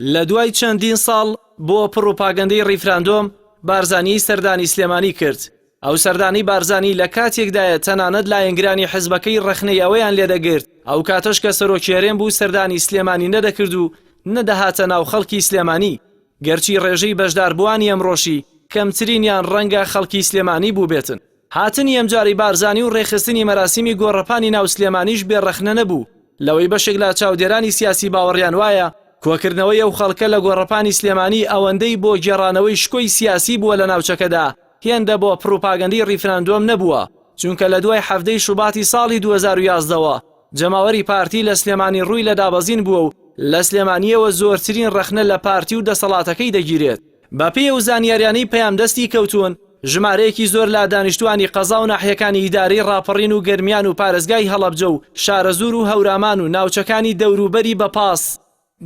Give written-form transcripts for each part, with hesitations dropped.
لە دوای چەندین ساڵ بۆ پڕۆپاگەندەی ڕیفراندۆم بارزانی سەردانی سلێمانی کرد. ئەو سەردانی بارزانی لە کاتێکدایە تەنانەت لایەنگرانی حزبەکەی ڕەخنەی ئەوەیان لێدەگرت. ئەو کاتەش کە سەرۆکێڕێن بوو سەردانی سلێمانی نەدەکرد و نەدەهاتە ناو خەڵکی سلێمانی. گەرچی ڕێژەی بەشداربووانی ئەمڕۆشی کەمترینیان ڕەنگە خەڵکی سلێمانی بوو بێتن. هاتنی ئەمجاری بارزانی و ڕێخستنی مەراسیمی گۆڕەپانی ناو سلێمانیش بێڕەخنە نەبوو. لەوەی بەشێک لە چاودێرانی سیاسی باوەڕیان وایە کۆکردنەوەی ئەو خەڵکە لە گۆڕەپانی سلێمانی ئەوەندەی بۆ گێڕانەوەی شکۆی سیاسی بووە لە ناوچەکەدا هێندە بۆ پڕۆپاگەندەی ڕیفراندۆم نەبووە، چونکە لە دوای هەفتەی شوباتی ساڵی 2011ەوە جەماوەری پارتی لە سلێمانی ڕووی لە دابەزین بووە و لە سلێمانیەوە زۆرترین ڕەخنە لە پارتی و دەسەڵاتەکەی دەگیرێت. بەپێی ئەو زانیاریانەی پەیامدەستی کەوتون ژمارەیەکی زۆر لە دانیشتوانی قەزا و ناحیەکانی ئیداری ڕاپەڕین و گەرمیان و پارێزگای هەڵەبجە و شارەزور و هەورامان و ناوچەکانی دەوروبەری بەپاس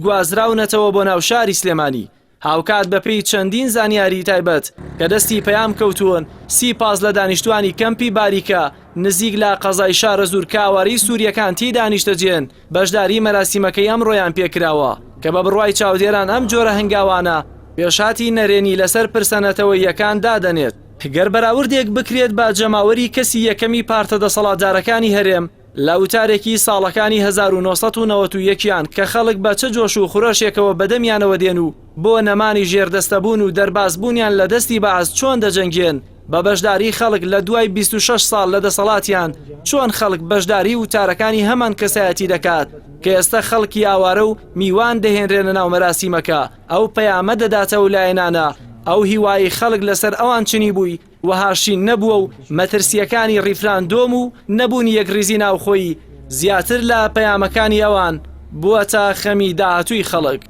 گوازراونەتەوە بۆ ناو شاری سلێمانی. هاوکات بەپێی چەندین زانیاری تایبەت کە دەستی پەیام کەوتوون 30 لە دانیشتوانی کەمپی باریکە نزیک لە قەزای شارەزور کاواری سووریەکان تی دانیشتەجێن بەشداری مەراسیمەکەی ئەمڕۆیان پێکراوە کە بە بڕوای چاودێران ئەم جۆرە هەنگاوانە پێشاتی نەرێنی لەسەر پرسەنەتەوەیەکان دادەنێت. گەر بەراوردێک بکرێت بە جەماوەری کەسی یەکەمی پارتە دەسەڵاتدارەکانی هەرێم لە وتارێکی ساڵەکانی 1991یان کە خەڵک بە چه جۆش و خوڕەشێکەوە بەدەمیانەوە دێن و بۆ نەمانی ژێردەستەبوون و دەربازبوونیان لە دەستی بەعاز چۆن دەجەنگێن بە بەشداری خەڵک لە دوای 26 ساڵ لە دەسەڵاتیان چۆن خەڵک بەشداری وتارەکانی هەمان کەسایەتی دەکات کە ئێستا خەڵکی ئاوارە و میوان دەهێنرێنە ناو مەراسیمەکە ئەو پەیامە دەداتەوە لایەنانە ئەو هیوای خەڵک لەسەر ئەوان چنی بووی وهاشین نەبووە و مەترسیەکانی ڕیفراندۆم و نەبوونی یەکریزی ناوخۆی زیاتر لە پەیامەکانی ئەوان بووە تا خەمی داهاتووی خەڵک.